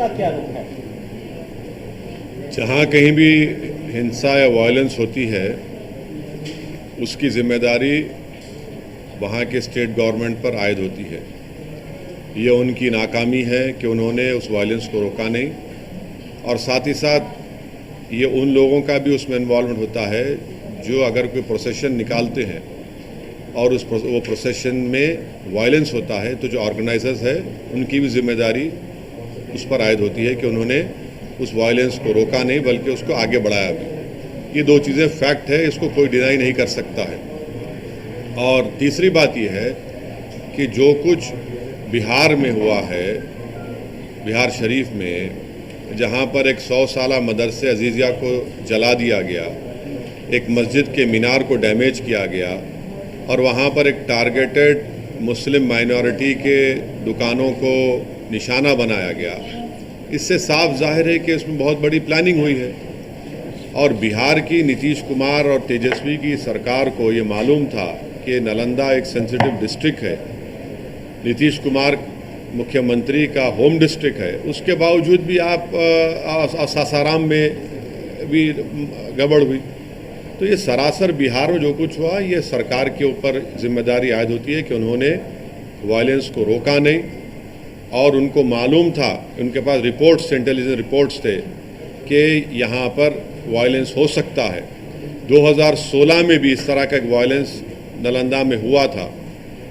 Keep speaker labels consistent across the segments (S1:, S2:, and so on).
S1: आपका क्या रुख है?
S2: जहाँ कहीं भी हिंसा या वायलेंस होती है उसकी जिम्मेदारी वहाँ के स्टेट गवर्नमेंट पर आयद होती है। ये उनकी नाकामी है कि उन्होंने उस वायलेंस को रोका नहीं, और साथ ही साथ ये उन लोगों का भी उसमें इन्वॉल्वमेंट होता है जो अगर कोई प्रोसेशन निकालते हैं और वो प्रोसेशन में वायलेंस होता है तो जो ऑर्गेनाइजर्स है उनकी भी जिम्मेदारी उस पर आयद होती है कि उन्होंने उस वायलेंस को रोका नहीं बल्कि उसको आगे बढ़ाया भी। ये दो चीज़ें फैक्ट है, इसको कोई डिनाई नहीं कर सकता है। और तीसरी बात यह है कि जो कुछ बिहार में हुआ है, बिहार शरीफ में, जहाँ पर एक 100 साला मदरसे अजीज़िया को जला दिया गया, एक मस्जिद के मीनार को डैमेज किया गया और वहाँ पर एक टारगेटेड मुस्लिम माइनॉरिटी के दुकानों को निशाना बनाया गया, इससे साफ जाहिर है कि इसमें बहुत बड़ी प्लानिंग हुई है। और बिहार की नीतीश कुमार और तेजस्वी की सरकार को ये मालूम था कि नालंदा एक सेंसिटिव डिस्ट्रिक्ट है, नीतीश कुमार मुख्यमंत्री का होम डिस्ट्रिक्ट है, उसके बावजूद भी आप सासाराम में भी गड़बड़ हुई। तो ये सरासर बिहार में जो कुछ हुआ ये सरकार के ऊपर जिम्मेदारी आयद होती है कि उन्होंने वायलेंस को रोका नहीं, और उनको मालूम था, उनके पास रिपोर्ट्स, इंटेलिजेंस रिपोर्ट्स थे कि यहाँ पर वायलेंस हो सकता है। 2016 में भी इस तरह का एक वायलेंस नालंदा में हुआ था,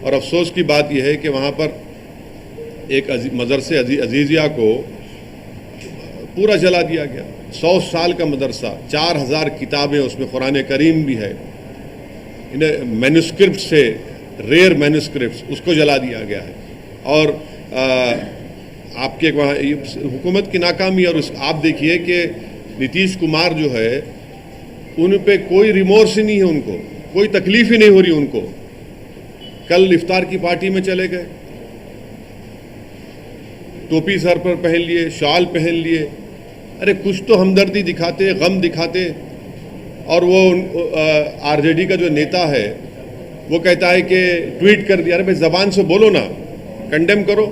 S2: और अफसोस की बात यह है कि वहाँ पर एक मदरसे अजीज़िया को पूरा जला दिया गया। 100 साल का मदरसा, 4000 किताबें, उसमें कुरान करीम भी है, इन्हें मैन्युस्क्रिप्ट से, रेयर मैन्युस्क्रिप्ट, उसको जला दिया गया है। और आपके वहाँ हुकूमत की नाकामी, और आप देखिए कि नीतीश कुमार जो है उन पे कोई रिमोर्स ही नहीं है, उनको कोई तकलीफ ही नहीं हो रही उनको। कल इफ्तार की पार्टी में चले गए, टोपी सर पर पहन लिए, शॉल पहन लिए, अरे कुछ तो हमदर्दी दिखाते, गम दिखाते। और वो आरजेडी का जो नेता है वो कहता है कि ट्वीट कर दिया। अरे भाई ज़बान से बोलो ना, कंडेम करो।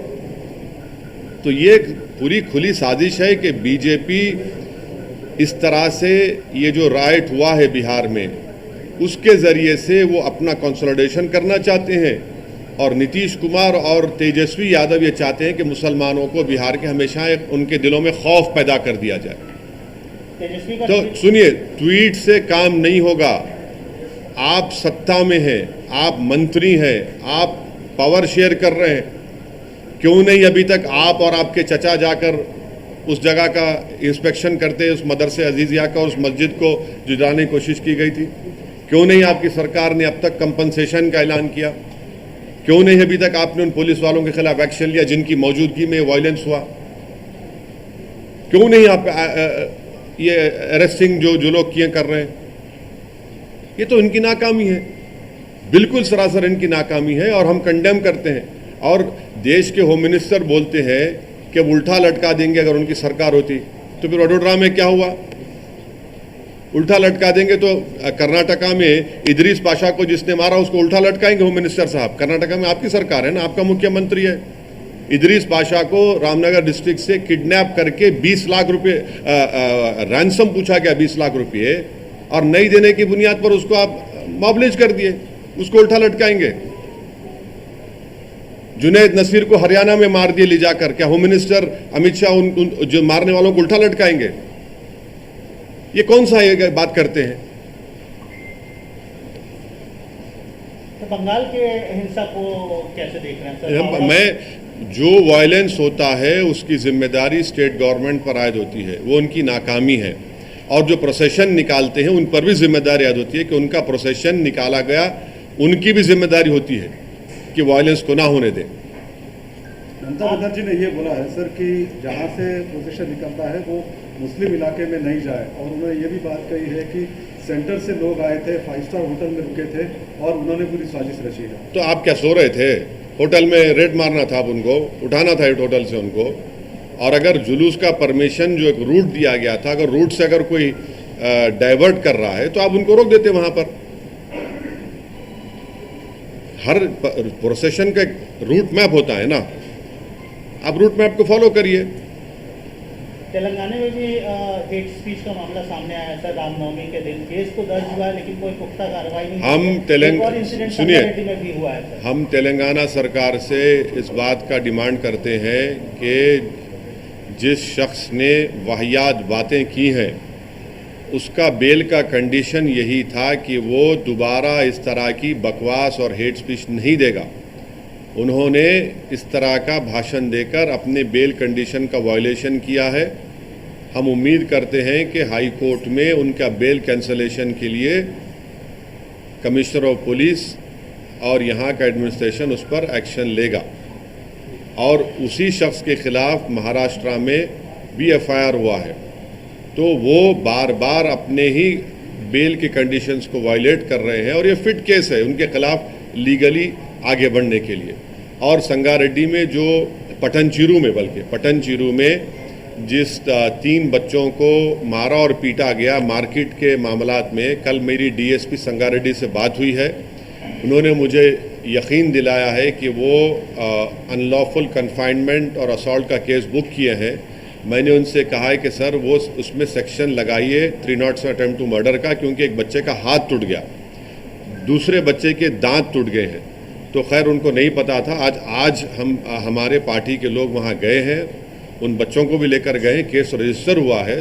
S2: तो ये पूरी खुली साजिश है कि बीजेपी इस तरह से ये जो राइट हुआ है बिहार में, उसके ज़रिए से वो अपना कंसोलिडेशन करना चाहते हैं, और नीतीश कुमार और तेजस्वी यादव ये चाहते हैं कि मुसलमानों को बिहार के हमेशा उनके दिलों में खौफ पैदा कर दिया जाए। तो सुनिए, ट्वीट से काम नहीं होगा। आप सत्ता में हैं, आप मंत्री हैं, आप पावर शेयर कर रहे हैं, क्यों नहीं अभी तक आप और आपके चचा जाकर उस जगह का इंस्पेक्शन करते, उस मदरसे अजीज़िया का, उस मस्जिद को जुटाने की कोशिश की गई थी? क्यों नहीं आपकी सरकार ने अब तक कंपनसेशन का ऐलान किया? क्यों नहीं अभी तक आपने उन पुलिस वालों के खिलाफ एक्शन लिया जिनकी मौजूदगी में वायलेंस हुआ? क्यों नहीं आप ये अरेस्टिंग जो लोग किए कर रहे हैं? ये तो इनकी नाकामी है, बिल्कुल सरासर इनकी नाकामी है, और हम कंडेम करते हैं। और देश के होम मिनिस्टर बोलते हैं कि उल्टा लटका देंगे अगर उनकी सरकार होती। तो फिर वडोदरा में क्या हुआ? उल्टा लटका देंगे तो कर्नाटका में इदरीस पाशा को जिसने मारा उसको उल्टा लटकाएंगे होम मिनिस्टर साहब। कर्नाटका में आपकी सरकार है ना, आपका मुख्यमंत्री है। इदरीस पाशा को रामनगर डिस्ट्रिक्ट से किडनैप करके 20 लाख रुपए रैंसम पूछा गया, 20 लाख रुपये, और नहीं देने की बुनियाद पर उसको आप मॉबलिज कर दिए, उसको उल्टा लटकाएंगे। जुनैद नसीर को हरियाणा में मार दिए ले जाकर, क्या होम मिनिस्टर अमित शाह उन जो मारने वालों को उल्टा लटकाएंगे? ये कौन सा ये बात करते हैं?
S1: तो बंगाल के हिंसा को कैसे देख रहे हैं सर?
S2: मैं जो वायलेंस होता है उसकी जिम्मेदारी स्टेट गवर्नमेंट पर आयद होती है, वो उनकी नाकामी है। और जो प्रोसेशन निकालते हैं उन पर भी जिम्मेदारी आयद होती है कि उनका प्रोसेशन निकाला गया, उनकी भी जिम्मेदारी होती है कि वायलेंस को ना होने दें।
S3: ममता बनर्जी ने ये बोला है सर कि जहाँ से प्रोसेशन निकलता है वो मुस्लिम इलाके में नहीं जाए, और उन्होंने ये भी बात कही है कि सेंटर से लोग आए थे, 5 स्टार होटल में रुके थे और उन्होंने पूरी साजिश रची है।
S2: तो आप क्या सो रहे थे? होटल में रेड मारना था, आप उनको उठाना था होटल से उनको। और अगर जुलूस का परमिशन जो एक रूट दिया गया था, अगर रूट से अगर कोई डाइवर्ट कर रहा है तो आप उनको रोक देते वहाँ पर। हर प्रोसेशन का एक रूट मैप होता है ना, आप रूट मैप को फॉलो करिए।
S1: तेलंगाना में भी हेट स्पीच का मामला सामने आया सर, रामनवमी के दिन केस तो दर्ज हुआ है लेकिन कोई पुख्ता कार्रवाई नहीं
S2: हम
S1: हुई है।
S2: तेलंग-
S1: एक और इंसिडेंट
S2: सुनिए।
S1: संगारेड्डी में भी हुआ है सर।
S2: हम तेलंगाना सरकार से इस बात का डिमांड करते हैं कि जिस शख्स ने वाहियात बातें की हैं उसका बेल का कंडीशन यही था कि वो दोबारा इस तरह की बकवास और हेट स्पीच नहीं देगा। उन्होंने इस तरह का भाषण देकर अपने बेल कंडीशन का वायलेशन किया है। हम उम्मीद करते हैं कि हाई कोर्ट में उनका बेल कैंसलेशन के लिए कमिश्नर ऑफ पुलिस और यहाँ का एडमिनिस्ट्रेशन उस पर एक्शन लेगा और उसी शख्स के खिलाफ महाराष्ट्र में भी एफआईआर हुआ है। तो वो बार बार अपने ही बेल के कंडीशंस को वायलेट कर रहे हैं और ये फिट केस है उनके खिलाफ लीगली आगे बढ़ने के लिए। और संगारेड्डी में जो पटनचेरू में, बल्कि पटनचेरू में जिस 3 बच्चों को मारा और पीटा गया मार्केट के मामलात में, कल मेरी डीएसपी संगारेड्डी से बात हुई है। उन्होंने मुझे यकीन दिलाया है कि वो अनलॉफुल कन्फाइनमेंट और असॉल्ट का केस बुक किए हैं। मैंने उनसे कहा है कि सर वो उसमें सेक्शन लगाइए 307 अटेम्प्ट टू मर्डर का, क्योंकि एक बच्चे का हाथ टूट गया, दूसरे बच्चे के दांत टूट गए हैं। तो खैर उनको नहीं पता था। आज हम हमारे पार्टी के लोग वहाँ गए हैं, उन बच्चों को भी लेकर गए, केस रजिस्टर हुआ है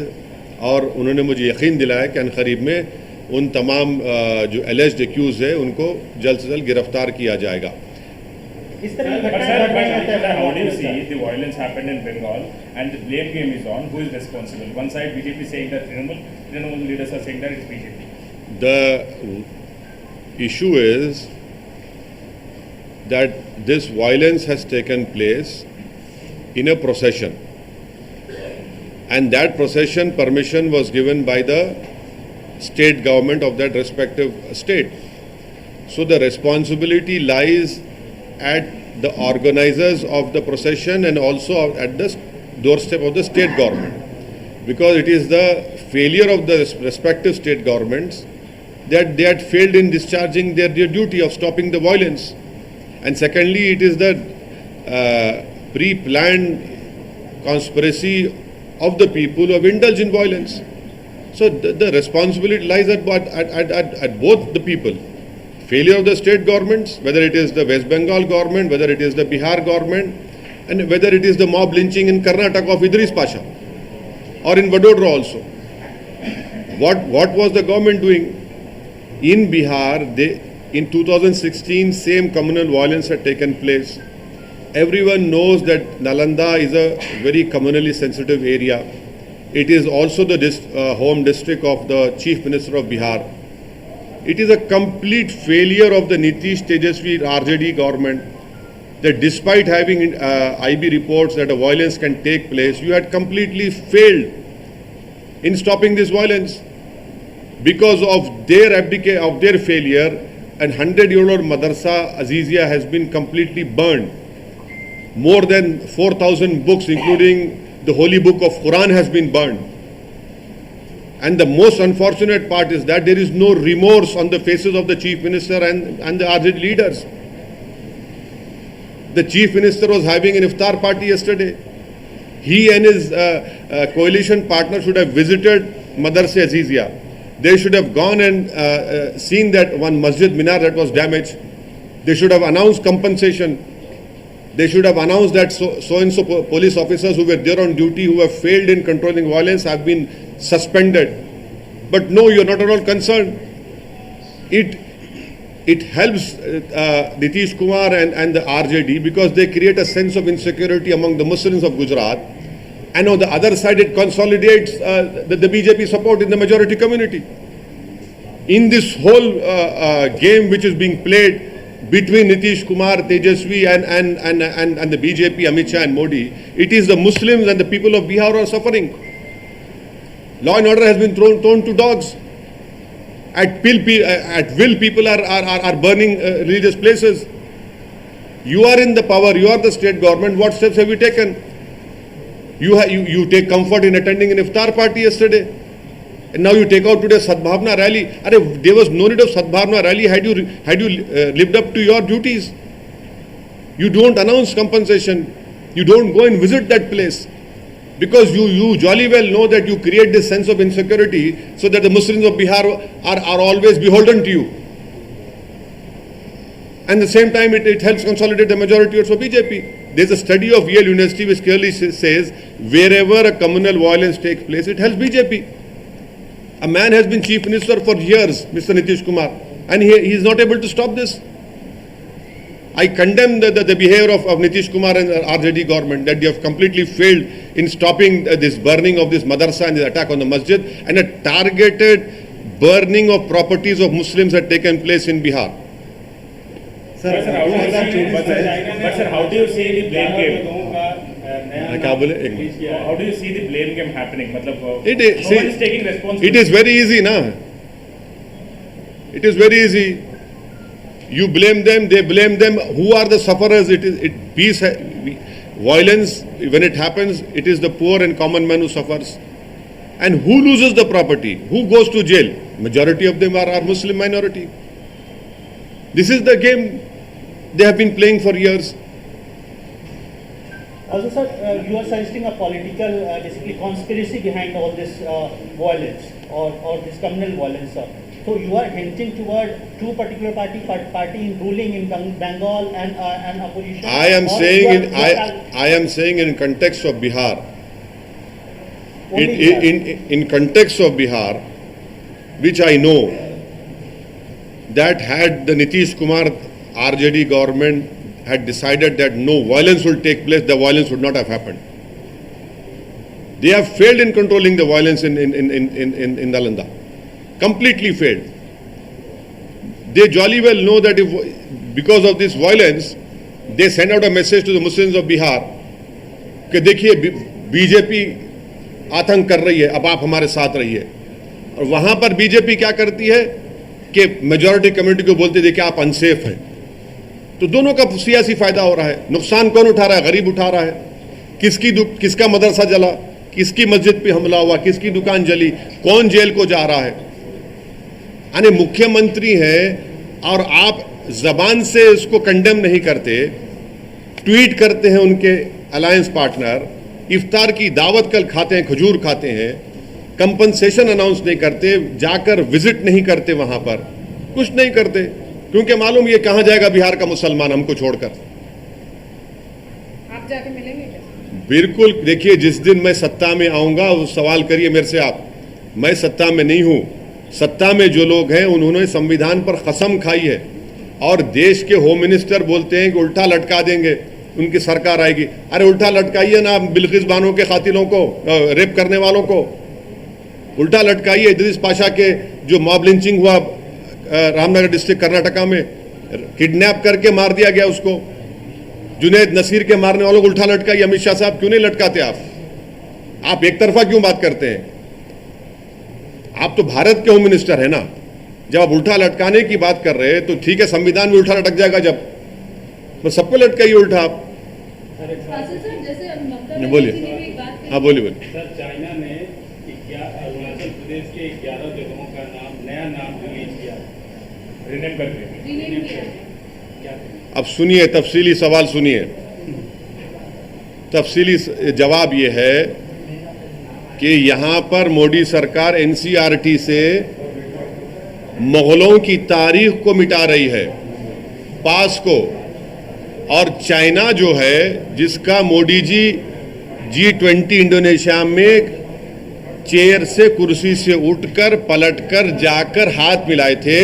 S2: और उन्होंने मुझे यकीन दिलाया कि अनकरीब में उन तमाम जो एलिज्ड एक्यूज है उनको जल्द से जल्द गिरफ्तार किया जाएगा।
S1: इस तरह की
S4: But
S1: घटनाएं
S4: sir,
S1: घटना रहता है
S4: how do you
S1: sir.
S4: see the violence happened in Bengal and the blame game is on? Who is responsible? One side BJP saying that Trinamool leaders are saying that it's BJP.
S2: The issue is that this violence has taken place in a procession, and that procession permission was given by the state government of that respective state. So the responsibility lies at the organizers of the procession and also at the doorstep of the state government, because it is the failure of the respective state governments that they had failed in discharging their duty of stopping the violence. And secondly, it is the pre-planned conspiracy of the people who have indulged in violence. So the responsibility lies at both the people. Failure of the state governments, whether it is the West Bengal government, whether it is the Bihar government, and whether it is the mob lynching in Karnataka of Idris Pasha, or in Vadodara also. What was the government doing? In Bihar, in 2016, same communal violence had taken place. Everyone knows that Nalanda is a very communally sensitive area. It is also the home district of the Chief Minister of Bihar. It is a complete failure of the Nitish Tejasvi RJD government that despite having IB reports that a violence can take place, you had completely failed in stopping this violence. Because of their failure, and 100-year-old Madrasa Azizia has been completely burned. More than 4,000 books, including the holy book of Quran, has been burned. And the most unfortunate part is that there is no remorse on the faces of the Chief Minister and the RJD leaders. The Chief Minister was having an iftar party yesterday. He and his coalition partner should have visited Madrasa Azizia. They should have gone and seen that one masjid minar that was damaged. They should have announced compensation. They should have announced that so-and-so police officers who were there on duty, who have failed in controlling violence, have been suspended. But no, you're not at all concerned. It helps Nitish Kumar and the RJD because they create a sense of insecurity among the Muslims of Gujarat. And on the other side, it consolidates the BJP support in the majority community. In this whole game which is being played between Nitish Kumar, Tejasvi and the BJP, Amit Shah and Modi, it is the Muslims and the people of Bihar who are suffering. Law and order has been thrown to dogs. At will, people are burning religious places. You are in the power, you are the state government. What steps have you taken? You take comfort in attending an iftar party yesterday, and now you take out today Sadbhavna rally. There was no need of Sadbhavna rally had you lived up to your duties. You don't announce compensation. You don't go and visit that place. Because you jolly well know that you create this sense of insecurity so that the Muslims of Bihar are always beholden to you. And at the same time, it helps consolidate the majority also BJP. There's a study of Yale University which clearly says wherever a communal violence takes place, it helps BJP. A man has been chief minister for years, Mr. Nitish Kumar, and he is not able to stop this. I condemn the behavior of Nitish Kumar and the RJD government, that they have completely failed in stopping this burning of this madrasa and the attack on the masjid, and a targeted burning of properties of Muslims had taken place in Bihar.
S3: Sir
S4: how do you see the blame game?
S2: क्या बोले एक minute.
S4: How do you see the blame game happening? मतलब
S2: It is,
S4: no one is taking responsibility.
S2: it is very easy, na. It is very easy. You blame them, they blame them. Who are the sufferers? Peace, violence, when it happens, it is the poor and common man who suffers. And who loses the property? Who goes to jail? Majority of them are Muslim minority. This is the game they have been playing for years.
S1: Also, sir, you are suggesting a political, basically conspiracy behind all this violence or this communal violence, sir. So you are hinting toward two particular party ruling in Bengal and opposition.
S2: I am saying in context of Bihar. In context of Bihar, which I know, that had the Nitish Kumar RJD government had decided that no violence will take place, the violence would not have happened. They have failed in controlling the violence in Nalanda. Completely failed. They jolly well know that if because of this violence, they send out a message to the Muslims of Bihar कि देखिए BJP आतंक कर रही है, अब आप हमारे साथ रहिए. और वहां पर बीजेपी क्या करती है कि मेजॉरिटी कम्युनिटी को बोलते देखिए आप अनसेफ हैं. तो दोनों का सियासी फायदा हो रहा है. नुकसान कौन उठा रहा है? गरीब उठा रहा है. किसका मदरसा जला, किसकी मस्जिद पे हमला हुआ, किसकी दुकान जली, कौन जेल को जा रहा है. यानी मुख्यमंत्री हैं और आप जबान से इसको कंडेम नहीं करते, ट्वीट करते हैं उनके अलायंस पार्टनर, इफ्तार की दावत कल खाते हैं, खजूर खाते हैं, कंपनसेशन अनाउंस नहीं करते, जाकर विजिट नहीं करते, वहां पर कुछ नहीं करते, क्योंकि मालूम ये कहां जाएगा बिहार का मुसलमान हमको छोड़कर.
S5: आप जाके मिलेंगे क्या?
S2: बिल्कुल. देखिए, जिस दिन मैं सत्ता में आऊंगा वो सवाल करिए मेरे से आप. मैं सत्ता में नहीं हूं. सत्ता में जो लोग हैं उन्होंने संविधान पर कसम खाई है और देश के होम मिनिस्टर बोलते हैं कि उल्टा लटका देंगे, उनकी सरकार आएगी. अरे उल्टा लटकाइए ना बिल्किस बानो के कातिलों को, रेप करने वालों को उल्टा लटकाइए. इद्रिस पाशा के जो मॉब लिंचिंग हुआ रामनगर डिस्ट्रिक्ट कर्नाटका में, किडनैप करके मार दिया गया उसको. जुनैद नसीर के मारने वालों को उल्टा लटकाइए. अमित शाह साहब क्यों नहीं लटकाते आप एक तरफा क्यों बात करते हैं? आप तो भारत के होम मिनिस्टर है ना. जब आप उल्टा लटकाने की बात कर रहे हैं तो ठीक है, संविधान में उल्टा लटक जाएगा जब, तो सबको लटकाइए उल्टा आप. बोलिए. हाँ बोलिए.
S6: सर, चाइना ने अरुणाचल प्रदेश के 11 जगहों का नया नाम रिलीज किया,
S4: रिनेम कर दिया.
S2: अब सुनिए, तफसीली सवाल सुनिए. तफसीली जवाब ये है कि यहां पर मोदी सरकार एनसीईआरटी से मुगलों की तारीख को मिटा रही है, पास को. और चाइना जो है, जिसका मोदी जी G20 इंडोनेशिया में चेयर से, कुर्सी से उठकर पलटकर जाकर हाथ मिलाए थे,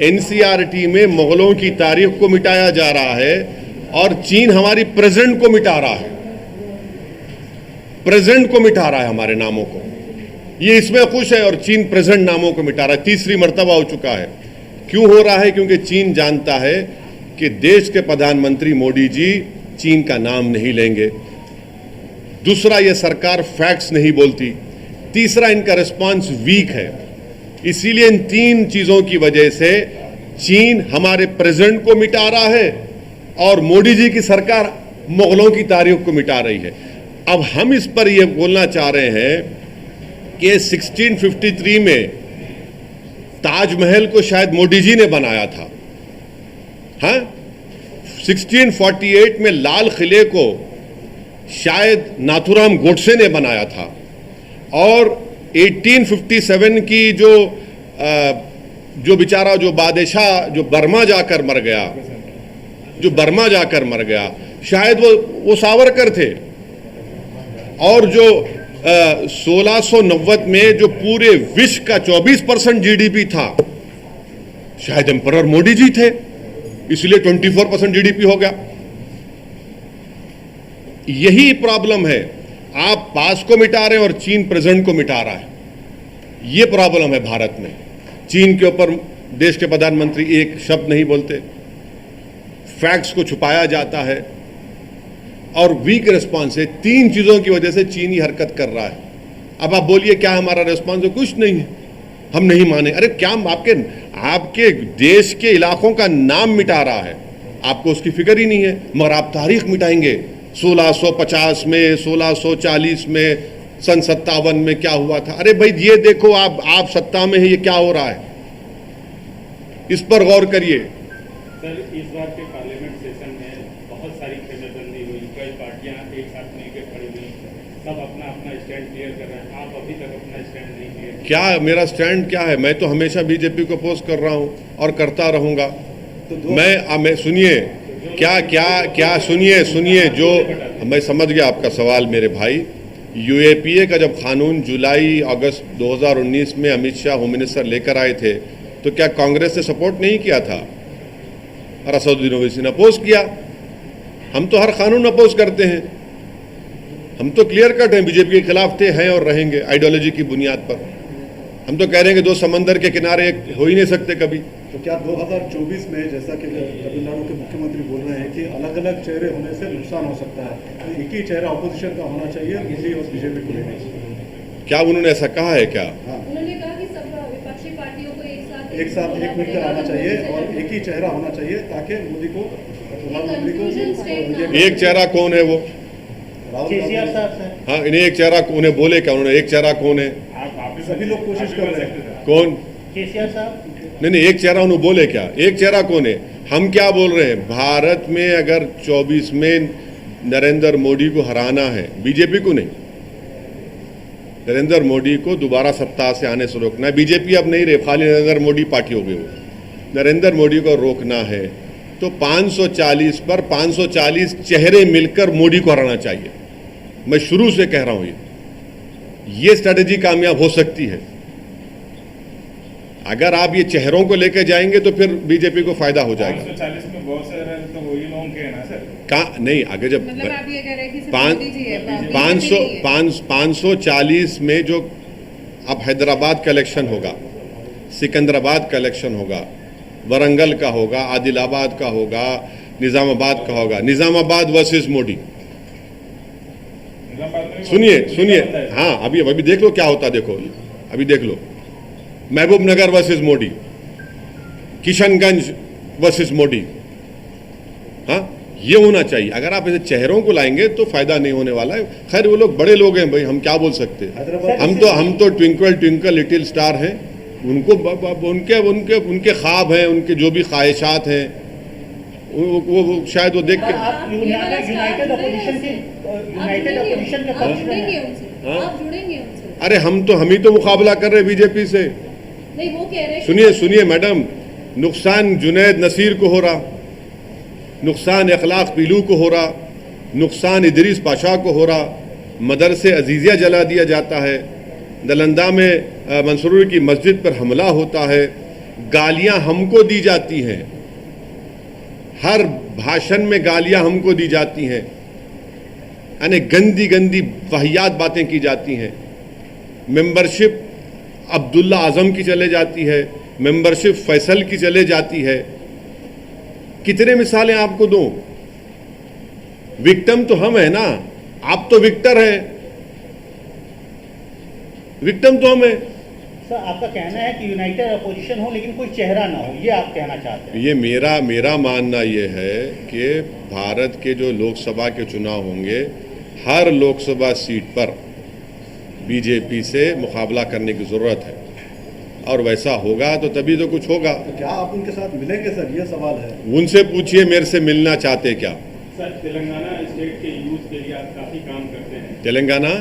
S2: एनसीईआरटी में मुगलों की तारीख को मिटाया जा रहा है. और चीन हमारी प्रेजेंट को मिटा रहा है, प्रेजेंट को मिटा रहा है, हमारे नामों को. ये इसमें खुश है और चीन प्रेजेंट नामों को मिटा रहा है. तीसरी मर्तबा हो चुका है. क्यों हो रहा है? क्योंकि चीन जानता है कि देश के प्रधानमंत्री मोदी जी चीन का नाम नहीं लेंगे. दूसरा, ये सरकार फैक्ट्स नहीं बोलती. तीसरा, इनका रिस्पांस वीक है. इसीलिए इन तीन चीजों की वजह से चीन हमारे प्रेजेंट को मिटा रहा है और मोदी जी की सरकार मुगलों की तारीख को मिटा रही है. अब हम इस पर यह बोलना चाह रहे हैं कि 1653 में ताजमहल को शायद मोदी जी ने बनाया था. हाँ, 1648 में लाल किले को शायद नाथुराम गोडसे ने बनाया था। और 1857 की जो बेचारा जो बादशाह जो बर्मा जाकर मर गया, शायद वो सावरकर थे। और जो 1690 में जो पूरे विश्व का 24% जीडीपी था, शायद एम्परर मोदी जी थे, इसलिए 24% जीडीपी हो गया। यही प्रॉब्लम है, आप पास्ट को मिटा रहे हैं और चीन प्रेजेंट को मिटा रहा है। ये प्रॉब्लम है भारत में। चीन के ऊपर देश के प्रधानमंत्री एक शब्द नहीं बोलते, फैक्ट्स को छुपाया जाता है और वीक रिस्पॉन्स है। 3 चीजों की वजह से चीन ही हरकत कर रहा है। अब आप बोलिए क्या हमारा रिस्पॉन्स है? कुछ नहीं है, हम नहीं माने। अरे क्या आपके देश के इलाकों का नाम मिटा रहा है, आपको उसकी फिक्र ही नहीं है, मगर आप तारीख मिटाएंगे। 1650 में, 1640 में, सन 57 में क्या हुआ था। अरे भाई ये देखो, आप सत्ता में है, ये क्या हो रहा है, इस पर गौर करिए।
S6: सर, इस बार के पार्लियामेंट सेशन में बहुत सारी खेमेबंदी हुई, कई पार्टियां एक साथ मिलकर खड़ी हुई, सब अपना अपना स्टैंड क्लियर कर रहे हैं। आप अभी तक अपना स्टैंड नहीं क्लियर।
S2: क्या मेरा स्टैंड क्या है? मैं तो हमेशा बीजेपी को अपोज कर रहा हूं और करता रहूंगा। मैं सुनिए क्या सुनिए जो मैं समझ गया आपका सवाल मेरे भाई। यूएपीए का जब कानून जुलाई अगस्त 2019 में अमित शाह होम मिनिस्टर लेकर आए थे, तो क्या कांग्रेस ने सपोर्ट नहीं किया था? और असदुद्दीन ओवैसी ने अपोज किया। हम तो हर कानून अपोज करते हैं, हम तो क्लियर कट हैं, बीजेपी के खिलाफ थे, हैं और रहेंगे आइडियोलॉजी की बुनियाद पर। हम तो कह रहे हैं कि 2 समंदर के किनारे एक हो ही नहीं सकते कभी।
S3: तो क्या 2024 में, जैसा कि तमिलनाडु के मुख्यमंत्री बोल रहे हैं कि अलग अलग चेहरे होने से नुकसान हो सकता है, तो एक ही चेहरा अपोजिशन का होना चाहिए, मोदी और बीजेपी को लेने?
S2: क्या उन्होंने ऐसा कहा है क्या?
S5: उन्होंने कहा कि सब विपक्षी पार्टियों को एक
S3: साथ मिलकर आना चाहिए और एक ही चेहरा होना चाहिए, ताकि मोदी को, प्रधानमंत्री को।
S2: एक चेहरा कौन है वो?
S1: केसीआर साहब सर।
S2: हाँ, इन्हें एक चेहरा उन्हें बोले क्या उन्होंने? एक चेहरा कौन है?
S3: सभी लोग कोशिश कर रहे हैं।
S2: कौन?
S1: केसीआर साहब।
S2: नहीं, एक चेहरा उन्होंने बोले क्या? एक चेहरा कौन है? हम क्या बोल रहे हैं? भारत में अगर 24 में नरेंद्र मोदी को हराना है, बीजेपी को नहीं, नरेंद्र मोदी को दोबारा सत्ता से आने से रोकना है। बीजेपी अब नहीं रहे, खाली नरेंद्र मोदी पार्टी हो गई वो। नरेंद्र मोदी को रोकना है तो 540 पर 540 चेहरे मिलकर मोदी को हराना चाहिए। मैं शुरू से कह रहा हूं ये स्ट्रेटेजी कामयाब हो सकती है। अगर आप ये चेहरों को लेकर जाएंगे तो फिर बीजेपी को फायदा हो जाएगा।
S4: 540 में बहुत सारे तो वही लोग के हैं ना सर।
S2: नहीं, आगे जब
S5: मतलब आप ये कह रहे हैं कि सिर्फ
S2: 540 में जो अब हैदराबाद का इलेक्शन होगा, सिकंदराबाद का इलेक्शन होगा, वरंगल का होगा, आदिलाबाद का होगा, निजामाबाद का होगा। निजामाबाद वर्सेस मोदी। सुनिए, हाँ, अभी देख लो क्या होता है। देखो अभी देख लो, महबूब नगर वर्सेस मोदी, किशनगंज वर्सेस मोदी। हाँ, ये होना चाहिए। अगर आप ऐसे चेहरों को लाएंगे तो फायदा नहीं होने वाला है। खैर वो लोग बड़े लोग हैं भाई, हम क्या बोल सकते हैं। हम तो ट्विंकल ट्विंकल लिटिल स्टार हैं। उनको उनके ख्वाब हैं, उनके जो भी ख्वाहिशात हैं, वो शायद वो देख के।
S1: आप यूनाइटेड अपोजिशन का पक्ष में हैं।
S5: आप जुड़ेंगे उनसे?
S2: अरे हम ही तो मुकाबला कर रहे हैं बीजेपी से।
S5: नहीं, वो कह रहे हैं।
S2: सुनिए मैडम, नुकसान जुनैद नसीर को हो रहा, नुकसान इखलाक पीलू को हो रहा, नुकसान इदरीस पाशा को हो रहा, मदरसे अजीज़िया जला दिया जाता है, नालंदा में मंसूर की मस्जिद पर हमला होता है, गालियां हमको दी जाती हैं, हर भाषण में गालियां हमको दी जाती हैं, यानी गंदी गंदी वाहियात बातें की जाती हैं। मेंबरशिप अब्दुल्ला आजम की चले जाती है, मेंबरशिप फैसल की चले जाती है। कितने मिसालें आपको दूं? विक्टिम तो हम है ना, आप तो विक्टर हैं, विक्टिम तो हम है।
S1: सर, आपका कहना है कि यूनाइटेड अपोजिशन हो लेकिन कोई चेहरा ना हो, ये आप कहना चाहते हैं?
S2: ये मेरा मानना ये है कि भारत के जो लोकसभा के चुनाव होंगे, हर लोकसभा सीट पर बीजेपी से मुकाबला करने की जरूरत है, और वैसा होगा तो तभी तो कुछ होगा।
S3: तो क्या आप उनके साथ मिलेंगे सर, ये सवाल है।
S2: उनसे पूछिए मेरे से मिलना चाहते क्या।
S6: सर, तेलंगाना स्टेट के यूथ के लिए आप काफ़ी काम करते हैं।
S2: तेलंगाना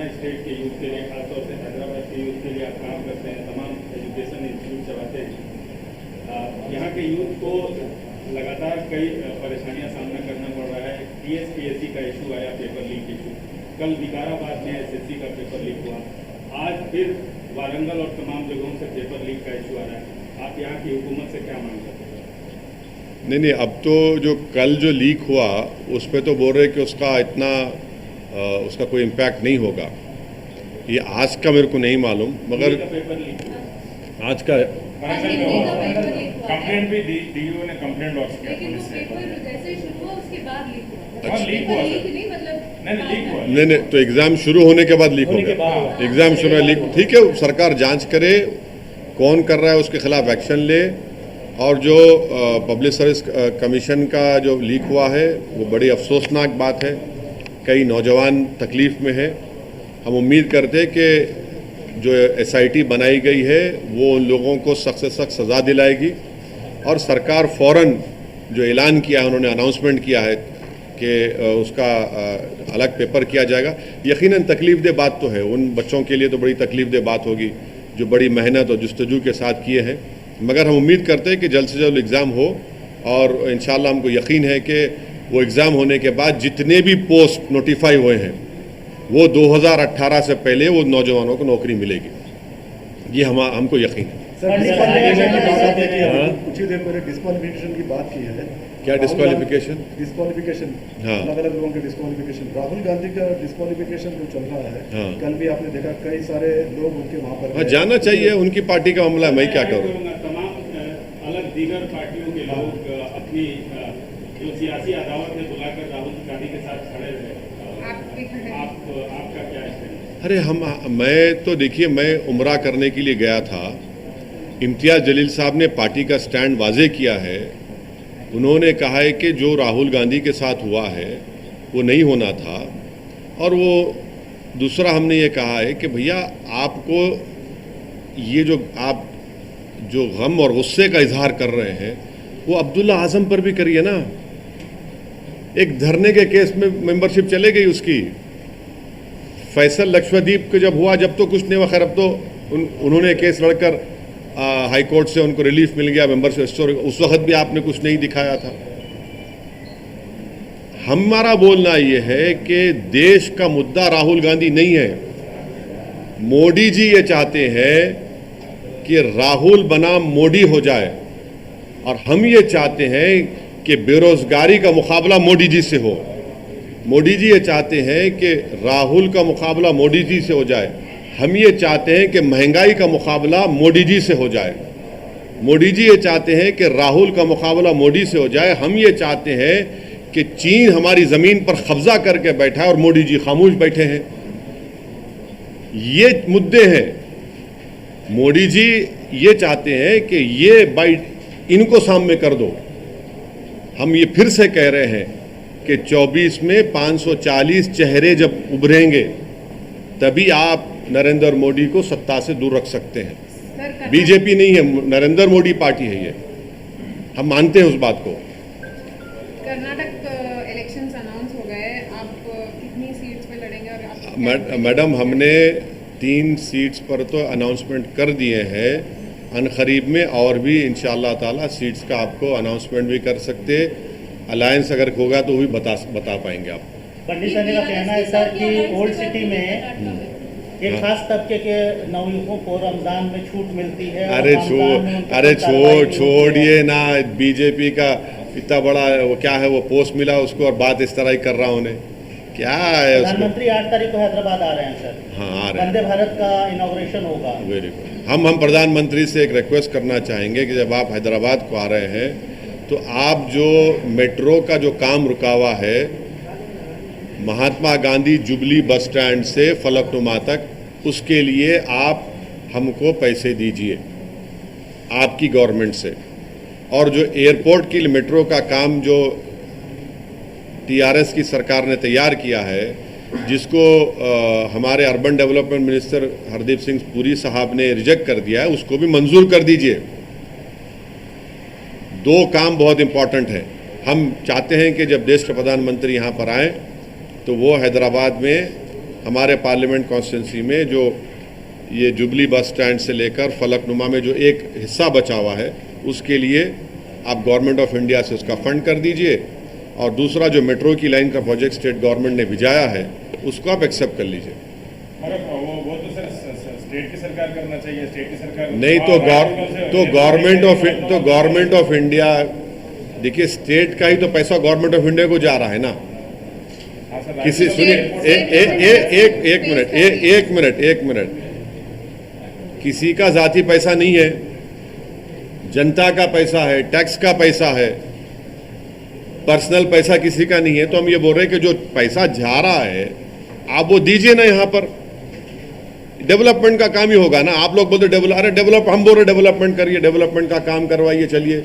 S6: स्टेट के यूथ के लिए, खासतौर से हैदराबाद के यूथ के लिए आप काम करते हैं, तमाम एजुकेशन इंस्टीट्यूट चलाते हैं। यहाँ के यूथ को लगातार कई परेशानियां सामना करना पड़ रहा है। TSPSC का इशू आया, पेपर लीक इशू। कल विकाराबाद में SSC का पेपर लीक हुआ। आज फिर वारंगल और तमाम जगहों से पेपर लीक का इशू आ रहा है। आप यहाँ की हुकूमत से क्या मांग करते हैं?
S2: नहीं, अब तो जो कल जो लीक हुआ उस पर तो बोल रहे कि उसका इतना उसका कोई इम्पैक्ट नहीं होगा। ये आज का मेरे को नहीं मालूम, मगर
S6: पेपर लीक
S2: आज का
S4: कंप्लेंट भी DO ने कंप्लेंट लॉन्च किया
S5: लेकिन वो
S4: पुलिस से।
S5: पेपर जैसे शुरू हुआ उसके बाद लीक हुआ।
S4: हाँ, लीक हुआ,
S5: लीक
S4: सर।
S5: नहीं मतलब
S4: नहीं, लीक हुआ।
S2: नहीं, तो एग्ज़ाम शुरू होने के बाद लीक हो
S1: होने के
S2: गया।
S1: बाद।
S2: एग्ज़ाम शुरू लीक, ठीक है, सरकार जांच करे, कौन कर रहा है उसके खिलाफ एक्शन ले। और जो पब्लिक सर्विस कमीशन का जो लीक हुआ है वो बड़ी अफसोसनाक बात है। कई नौजवान तकलीफ़ में है। हम उम्मीद करते हैं कि जो SIT बनाई गई है वो उन लोगों को सख्त से सख्त सज़ा दिलाएगी। और सरकार फ़ौरन जो ऐलान किया है, उन्होंने अनाउंसमेंट किया है कि उसका अलग पेपर किया जाएगा। यकीनन तकलीफ़ दे बात तो है, उन बच्चों के लिए तो बड़ी तकलीफ़ दे बात होगी जो बड़ी मेहनत और जुस्तजू के साथ किए हैं। मगर हम उम्मीद करते हैं कि जल्द से जल्द एग्ज़ाम हो और इंशाल्लाह हमको यकीन है कि वो एग्ज़ाम होने के बाद जितने भी पोस्ट नोटिफाई हुए हैं वो 2018 से पहले वो नौजवानों को नौकरी मिलेगी। ये हमको यकीन है।
S3: सर, कुछ ही देर पहले डिस्क्वालिफिकेशन की बात की है।
S2: क्या डिस्क्वालिफिकेशन?
S3: डिस्क्वालिफिकेशन,
S2: हाँ।
S3: अलग अलग लोगों के डिस्क्वालिफिकेशन। राहुल गांधी का डिस्क्वालिफिकेशन जो चल रहा है,
S2: हाँ।
S3: कल भी आपने देखा कई सारे लोग उनके वहाँ पर
S2: हाँ, जाना चाहिए, उनकी पार्टी का मामला है, मैं क्या करूँ।
S6: तमाम अलग दीगर पार्टियों के लोग अपनी जो सियासी अदावत है बुलाकर राहुल गांधी के साथ खड़े रहे। आपका क्या स्टैंड?
S2: अरे मैं तो देखिए, मैं उम्रा करने के लिए गया था। इम्तियाज़ जलील साहब ने पार्टी का स्टैंड वाजे किया है। उन्होंने कहा है कि जो राहुल गांधी के साथ हुआ है वो नहीं होना था। और वो दूसरा हमने ये कहा है कि भैया आपको ये जो आप जो गम और गुस्से का इजहार कर रहे हैं वो अब्दुल्ला आजम पर भी करिए ना। एक धरने के केस में मेंबरशिप चले गई उसकी। फैसल लक्षद्वीप के जब हुआ, जब तो कुछ नहीं हुआ, खैर अब तो उन्होंने केस लड़कर हाई कोर्ट से उनको रिलीफ मिल गया मेंबरशिप। उस वक्त भी आपने कुछ नहीं दिखाया था। हमारा बोलना ये है कि देश का मुद्दा राहुल गांधी नहीं है। मोदी जी ये चाहते हैं कि राहुल बनाम मोदी हो जाए, और हम ये चाहते हैं कि बेरोजगारी का मुकाबला मोदी जी से हो। मोदी जी ये चाहते हैं कि राहुल का मुकाबला मोदी जी से हो जाए। हम ये चाहते हैं कि महंगाई का मुकाबला मोदी जी से हो जाए। मोदी जी ये चाहते हैं कि राहुल का मुकाबला मोदी से हो जाए। हम ये चाहते हैं कि चीन हमारी ज़मीन पर कब्जा करके बैठा है और मोदी जी खामोश बैठे हैं। ये मुद्दे हैं। मोदी जी ये चाहते हैं कि ये बाइट इनको सामने कर दो। हम ये फिर से कह रहे हैं कि 24 में 540 चेहरे जब उभरेंगे तभी आप नरेंद्र मोदी को सत्ता से दूर रख सकते हैं। बीजेपी नहीं है, नरेंद्र मोदी पार्टी है ये। हम मानते हैं उस बात को।
S5: कर्नाटक इलेक्शंस अनाउंस हो गए, आप कितनी सीट्स पे लड़ेंगे और आप
S2: मैडम, हमने 3 सीट्स पर तो अनाउंसमेंट कर दिए हैं। अनकरीब में और भी इंशाअल्लाह ताला सीट्स का आपको अनाउंसमेंट भी कर सकते। अलायंस अगर होगा तो भी बता पाएंगे आप।
S1: पंडित सर का कहना है सर कि ओल्ड सिटी में एक खास तबके के नवयुवकों को रमजान में छूट मिलती है।
S2: अरे छोड़िए ना, बीजेपी का इतना बड़ा वो क्या है, वो पोस्ट मिला उसको और बात इस तरह ही कर रहा उन्हें, क्या है उसको।
S1: प्रधानमंत्री 8 तारीख को हैदराबाद आ रहे हैं सर।
S2: हाँ, आ रहे हैं।
S1: वंदे भारत का इनॉग्रेशन होगा।
S2: Very good. हम प्रधानमंत्री से एक रिक्वेस्ट करना चाहेंगे कि जब आप हैदराबाद को आ रहे हैं तो आप जो मेट्रो का जो काम रुका हुआ है Mahatma Gandhi jubilee bus stand से फलकनुमा तक, उसके लिए आप हमको पैसे दीजिए आपकी गवर्नमेंट से। और जो एयरपोर्ट की मेट्रो का काम जो TRS की सरकार ने तैयार किया है, जिसको हमारे urban development minister Hardeep Singh Puri साहब ने रिजेक्ट कर दिया है, उसको भी मंजूर कर दीजिए। 2 काम बहुत इंपॉर्टेंट है। हम चाहते हैं कि जब देश के प्रधानमंत्री यहाँ पर आएँ तो वो हैदराबाद में हमारे पार्लियामेंट कॉन्स्टिट्यूंसी में जो ये जुबली बस स्टैंड से लेकर फलकनुमा में जो एक हिस्सा बचा हुआ है उसके लिए आप गवर्नमेंट ऑफ इंडिया से उसका फंड कर दीजिए, और दूसरा जो मेट्रो की लाइन का प्रोजेक्ट स्टेट गवर्नमेंट ने भिजाया है उसको आप एक्सेप्ट कर लीजिए।
S4: मगर वो तो सर स्टेट की सरकार करना चाहिए, स्टेट की सरकार
S2: नहीं तो गवर्नमेंट ऑफ इंडिया, देखिए स्टेट का ही तो पैसा गवर्नमेंट ऑफ इंडिया को जा रहा है ना। किसी सुनिए एक मिनट, किसी का जाती पैसा नहीं है, जनता का पैसा है, टैक्स का पैसा है, पर्सनल पैसा किसी का नहीं है। तो हम ये बोल रहे हैं कि जो पैसा जा रहा है आप वो दीजिए ना, यहाँ पर डेवलपमेंट का काम ही होगा ना। आप लोग बोलते डेवलप, हम बोल रहे डेवलपमेंट करिए, डेवलपमेंट का काम करवाइए, चलिए।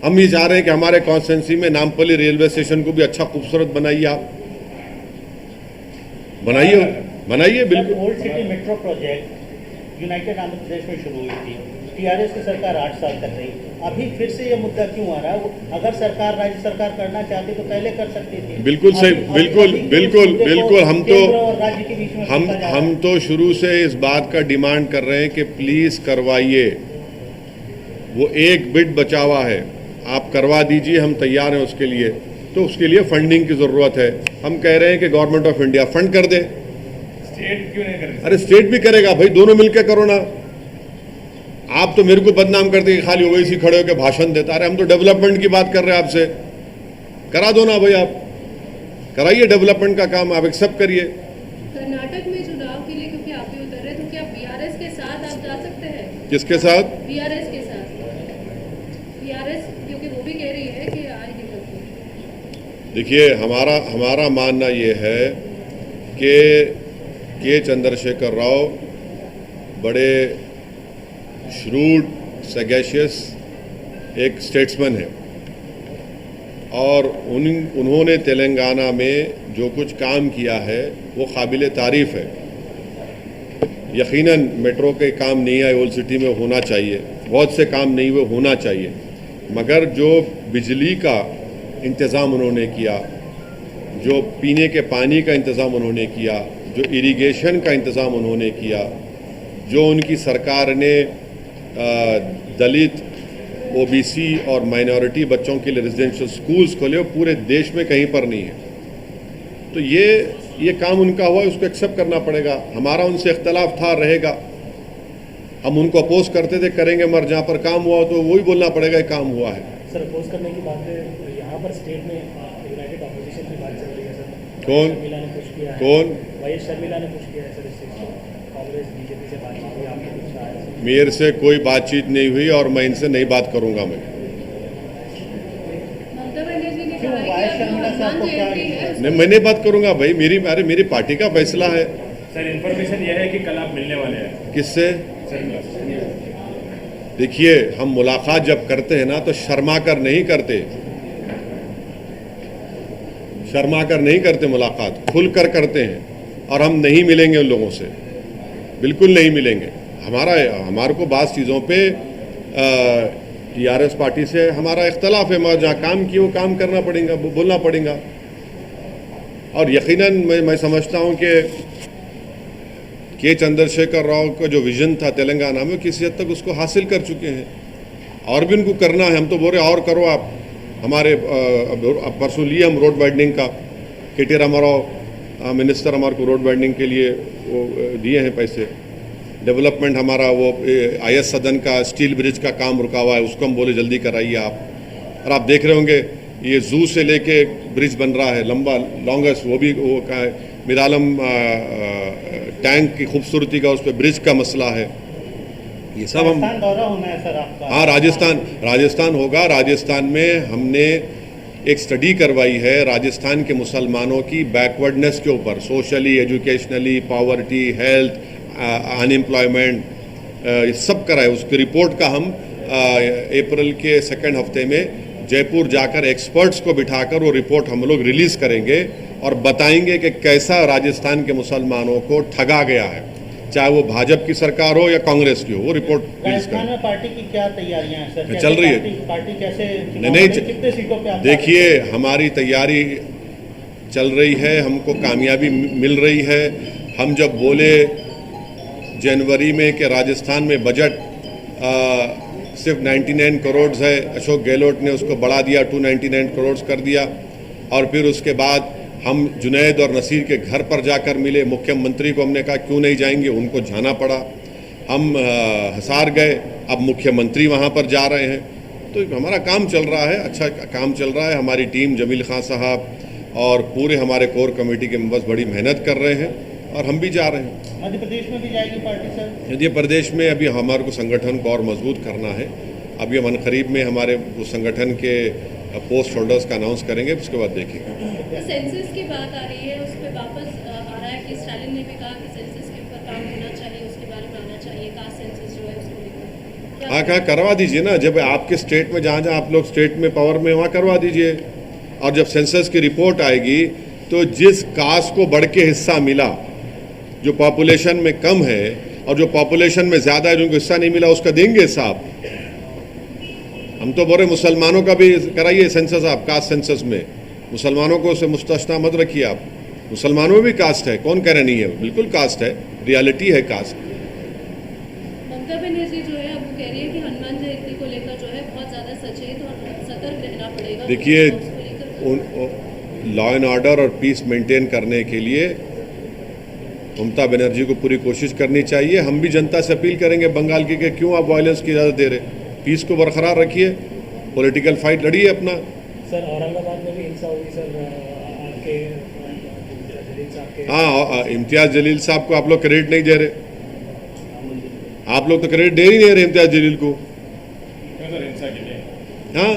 S2: हम ये चाह रहे हैं कि हमारे कॉन्स्टिट्यूंसी में नामपल्ली रेलवे स्टेशन को भी अच्छा खूबसूरत बनाइए, आप बनाइए बिल्कुल।
S1: Old city metro project united Andhra Pradesh में शुरू हुई थी, टीआरएस की सरकार 8 साल तक रही, अभी फिर से ये मुद्दा क्यों आ रहा है? अगर सरकार, राज्य सरकार करना चाहती तो पहले कर सकती थी।
S2: बिल्कुल सही, बिल्कुल हम तो शुरू से इस बात का डिमांड कर रहे हैं कि प्लीज करवाइए, वो एक बिट बचा हुआ है, आप करवा दीजिए, हम तैयार हैं उसके लिए। तो उसके लिए फंडिंग की जरूरत है। हम कह रहे हैं कि गवर्नमेंट ऑफ इंडिया फंड कर दे।
S4: स्टेट क्यों नहीं कर रही?
S2: अरे स्टेट भी करेगा भाई, दोनों मिलकर करो ना। आप तो मेरे को बदनाम करते कि खाली ओवैसी खड़े होकर भाषण देता। अरे हम तो डेवलपमेंट की बात कर रहे हैं आपसे, करा दो ना भाई, आप कराइए डेवलपमेंट का काम, आप एक्सेप्ट करिए।
S7: कर्नाटक में चुनाव के लिए क्योंकि आप भी उतर रहे, तो क्या बीआरएस के साथ आप जा सकते हैं?
S2: किसके साथ?
S7: बीआरएस के साथ। बीआरएस क्योंकि वो भी कह रही है कि आएगी करके।
S2: देखिए हमारा मानना ये है कि के चंद्रशेखर राव बड़े श्रूड, सैगेशियस एक स्टेट्समैन है, और उन्होंने तेलंगाना में जो कुछ काम किया है वो काबिल तारीफ है। यकीनन मेट्रो के काम नहीं आए, ओल्ड सिटी में होना चाहिए, बहुत से काम नहीं हुए, होना चाहिए, मगर जो बिजली का इंतज़ाम उन्होंने किया, जो पीने के पानी का इंतज़ाम उन्होंने किया, जो इरिगेशन का इंतज़ाम उन्होंने किया, जो उनकी सरकार ने दलित, ओबीसी और माइनॉरिटी बच्चों के लिए रेजिडेंशियल स्कूल्स खोले, वो पूरे देश में कहीं पर नहीं है। तो ये काम उनका हुआ, उसको एक्सेप्ट करना पड़ेगा। हमारा उनसे इख्तलाफ था, रहेगा, हम उनको अपोज करते थे, करेंगे, मगर जहाँ पर काम हुआ तो वही बोलना पड़ेगा काम हुआ है।
S8: सर अपोज करने की बात है, यहाँ पर स्टेट में यूनाइटेड ऑपोजिशन की बात चल रही है सर।
S2: कौन?
S8: शर्मिला ने पुश किया है।
S2: कौन?
S8: वाईएस शर्मिला ने पुश किया है सर इस चीज़ को। कांग्रेस बीजेपी से बातचीत हुई, आपने कुछ कहा है?
S2: मेरे से कोई बातचीत नहीं हुई और मैं इनसे नहीं बात करूंगा। मैं मैं नहीं बात करूंगा भाई, मेरी पार्टी का फैसला है।
S4: सर इन्फॉर्मेशन यह है कि कल आप मिलने वाले हैं।
S2: किससे? देखिए, हम मुलाकात जब करते हैं ना तो शर्मा कर नहीं करते मुलाकात, खुलकर करते हैं, और हम नहीं मिलेंगे उन लोगों से, बिल्कुल नहीं मिलेंगे। हमारे को बात चीज़ों पे टीआरएस पार्टी से हमारा इख्तलाफ है, मगर जहाँ काम किए वो काम करना पड़ेगा, बोलना पड़ेगा। और यकीनन मैं समझता हूँ कि के चंद्रशेखर राव का जो विजन था तेलंगाना में, किसी हद तक उसको हासिल कर चुके हैं, और भी उनको करना है। हम तो बोल रहे और करो आप। हमारे परसों लिए हम रोड वाइडनिंग का, के.टी. रामाराव मिनिस्टर हमारे को रोड वाइडनिंग के लिए वो दिए हैं पैसे। डेवलपमेंट हमारा वो IS सदन का स्टील ब्रिज का काम रुका हुआ है, उसको हम बोले जल्दी कराइए आप। और आप देख रहे होंगे ये जू से लेके ब्रिज बन रहा है लंबा, लॉन्गेस्ट, वो भी वो का है। मिरालम टैंक की खूबसूरती का, उस पर ब्रिज का मसला है। ये सब हम
S1: दौरा होना है सर आपका?
S2: हाँ, राजस्थान होगा। राजस्थान में हमने एक स्टडी करवाई है राजस्थान के मुसलमानों की बैकवर्डनेस के ऊपर, socially, educationally, poverty, health, unemployment, ये सब कराए। उसकी रिपोर्ट का हम अप्रैल के 2nd हफ्ते में जयपुर जाकर एक्सपर्ट्स को बिठाकर वो रिपोर्ट हम लोग रिलीज़ करेंगे और बताएंगे कि कैसा राजस्थान के मुसलमानों को ठगा गया है। चाहे वो भाजपा की सरकार हो या कांग्रेस की हो, वो रिपोर्ट रिलीज
S1: राजस्थान
S2: करें।
S1: में पार्टी की क्या तैयारियां हैं सर?
S2: चल रही है।
S1: पार्टी कैसे
S2: नहीं,
S1: कितने सीटों पे आप
S2: देखिए हमारी तैयारी चल रही है, हमको कामयाबी मिल रही है। हम जब बोले जनवरी में कि राजस्थान में बजट सिर्फ 99 करोड़ है, अशोक गहलोत ने उसको बढ़ा दिया, 299 करोड़ कर दिया। और फिर उसके बाद हम जुनैद और नसीर के घर पर जाकर मिले, मुख्यमंत्री को हमने कहा क्यों नहीं जाएंगे, उनको जाना पड़ा। हम हिसार गए, अब मुख्यमंत्री वहाँ पर जा रहे हैं। तो हमारा काम चल रहा है, अच्छा काम चल रहा है। हमारी टीम जमील खान साहब और पूरे हमारे कोर कमेटी के मेंबर्स बड़ी मेहनत कर रहे हैं और हम भी जा रहे हैं।
S1: मध्य प्रदेश में भी जाएगी पार्टी सर?
S2: मध्य प्रदेश में अभी हमारे को संगठन को और मजबूत करना है। अभी हम अनकरीब में हमारे उस संगठन के पोस्ट होल्डर्स का अनाउंस करेंगे, उसके बाद देखेंगे।
S7: सेंसस की बात आ रही है, उस पर वापस आ रहा है कि स्टालिन ने भी कहा कि सेंसस के ऊपर काम होना चाहिए, उसके बारे में आना चाहिए, कास्ट सेंसस जो है उसको लेकर।
S2: हाँ, कहाँ करवा दीजिए ना, जब आपके स्टेट में जहाँ जहाँ आप लोग स्टेट में पावर में वहाँ करवा दीजिए। और जब सेंसस की रिपोर्ट आएगी तो जिस कास्ट को बढ़ के हिस्सा मिला, जो पॉपुलेशन में कम है और जो पॉपुलेशन में ज़्यादा है जिनको हिस्सा नहीं मिला, उसका देंगे हिसाब। हम तो बोल रहे मुसलमानों का भी कराइए सेंसस, आप कास्ट सेंसस में मुसलमानों को उसे मुस्तस्ना मत रखिए। आप मुसलमानों में भी कास्ट है, कौन कह रहा नहीं है, बिल्कुल कास्ट है, रियलिटी है कास्ट।
S7: ममता बनर्जी जो है अब वो कह रही है कि हनुमान जयंती को लेकर जो है बहुत ज़्यादा सचेत और सतर्क रहना पड़ेगा।
S2: देखिए, लॉ एंड ऑर्डर और पीस मेंटेन करने के लिए ममता बनर्जी को पूरी कोशिश करनी चाहिए। हम भी जनता से अपील करेंगे बंगाल की कि क्यों आप वायलेंस की इजाज़त दे रहे, पीस को बरकरार रखिए, पॉलिटिकल फाइट लड़िए अपना।
S8: सर औरंगाबाद में भी हिंसा हुई सर, आपके जलील साहब के।
S2: हाँ, इम्तियाज़ जलील साहब को आप लोग क्रेडिट नहीं दे रहे, आप लोग तो क्रेडिट दे ही नहीं रहे इम्तियाज़ जलील को। हाँ,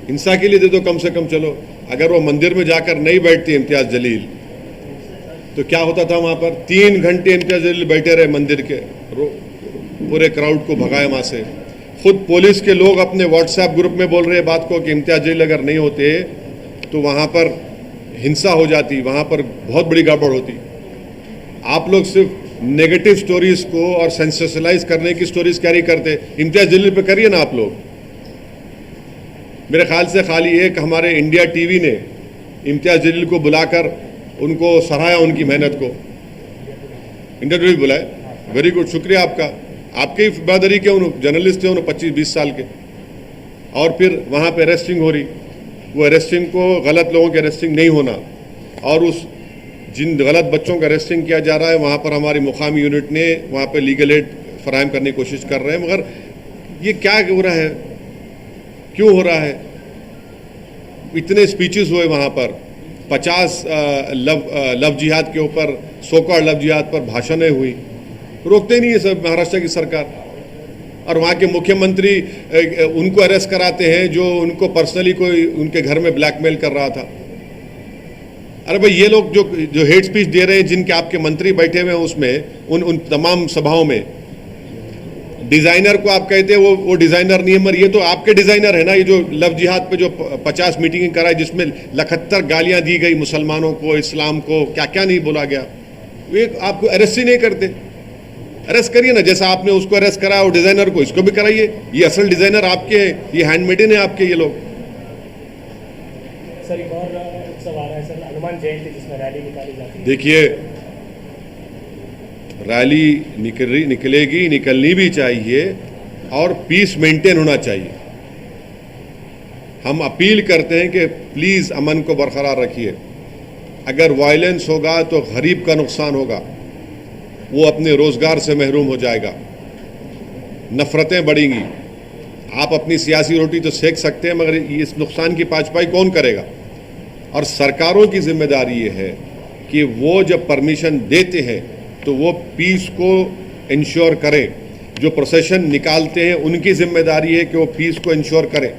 S2: हिंसा के लिए दे दो कम से कम। चलो, अगर वो मंदिर में जाकर नहीं बैठती इम्तियाज़ जलील तो क्या होता था वहाँ पर? 3 घंटे इम्तियाज़ जलील बैठे रहे मंदिर के, पूरे क्राउड को भगाए वहाँ से। खुद पुलिस के लोग अपने व्हाट्सएप ग्रुप में बोल रहे बात को कि इम्तियाज़ जलील अगर नहीं होते तो वहाँ पर हिंसा हो जाती, वहाँ पर बहुत बड़ी गड़बड़ होती। आप लोग सिर्फ नेगेटिव स्टोरीज को और सेंसेशनलाइज करने की स्टोरीज कैरी करते। इम्तियाज़ जलील पे करिए ना आप लोग। मेरे ख्याल से खाली एक हमारे इंडिया टीवी ने इम्तियाज़ जलील को बुलाकर उनको सराहा, उनकी मेहनत को इंडिया टीवी बुलाए। वेरी गुड, शुक्रिया आपका, आपके ही बहादुरी के उन जर्नलिस्ट थे, उन्होंने 25-20 साल के। और फिर वहाँ पे अरेस्टिंग हो रही, वो अरेस्टिंग को गलत लोगों की अरेस्टिंग नहीं होना, और उस जिन गलत बच्चों का अरेस्टिंग किया जा रहा है वहाँ पर हमारी मुकामी यूनिट ने वहाँ पे लीगल एड फराहम करने की कोशिश कर रहे हैं। मगर ये क्या हो रहा है, क्यों हो रहा है? इतने स्पीचेस हुए वहाँ पर, 50 लव जिहाद के ऊपर, सोकॉल्ड लव जिहाद पर भाषणें हुई, रोकते नहीं है सब महाराष्ट्र की सरकार। और वहाँ के मुख्यमंत्री उनको अरेस्ट कराते हैं जो उनको पर्सनली कोई उनके घर में ब्लैकमेल कर रहा था। अरे भाई, ये लोग जो हेट स्पीच दे रहे हैं, जिनके आपके मंत्री बैठे हुए हैं उसमें, उन तमाम सभाओं में, डिज़ाइनर को आप कहते हैं वो डिज़ाइनर नहीं है, मगर ये तो आपके डिज़ाइनर है ना। ये जो लव जिहाद पे जो 50 मीटिंग कराई जिसमें 71 गालियाँ दी गई मुसलमानों को, इस्लाम को, क्या क्या नहीं बोला गया, वे आपको अरेस्ट ही नहीं करते। अरेस्ट करिए ना, जैसा आपने उसको अरेस्ट कराया वो डिज़ाइनर को, इसको भी कराइए। ये असल डिज़ाइनर आपके, ये हैंडमेडन है आपके ये लोग।
S8: सर एक और उत्सव आ रहा है सर, हनुमान जयंती, जिसमें रैली निकाली जाती है।
S2: देखिए, रैली निकलेगी, निकलनी भी चाहिए और पीस मेंटेन होना चाहिए। हम अपील करते हैं कि प्लीज़ अमन को बरकरार रखिए। अगर वायलेंस होगा तो गरीब का नुकसान होगा, वो अपने रोज़गार से महरूम हो जाएगा, नफ़रतें बढ़ेंगी। आप अपनी सियासी रोटी तो सेक सकते हैं, मगर इस नुकसान की पाँचपाई कौन करेगा? और सरकारों की जिम्मेदारी ये है कि वो जब परमिशन देते हैं तो वो पीस को इंश्योर करें। जो प्रोसेशन निकालते हैं उनकी जिम्मेदारी है कि वो पीस को इंश्योर करें।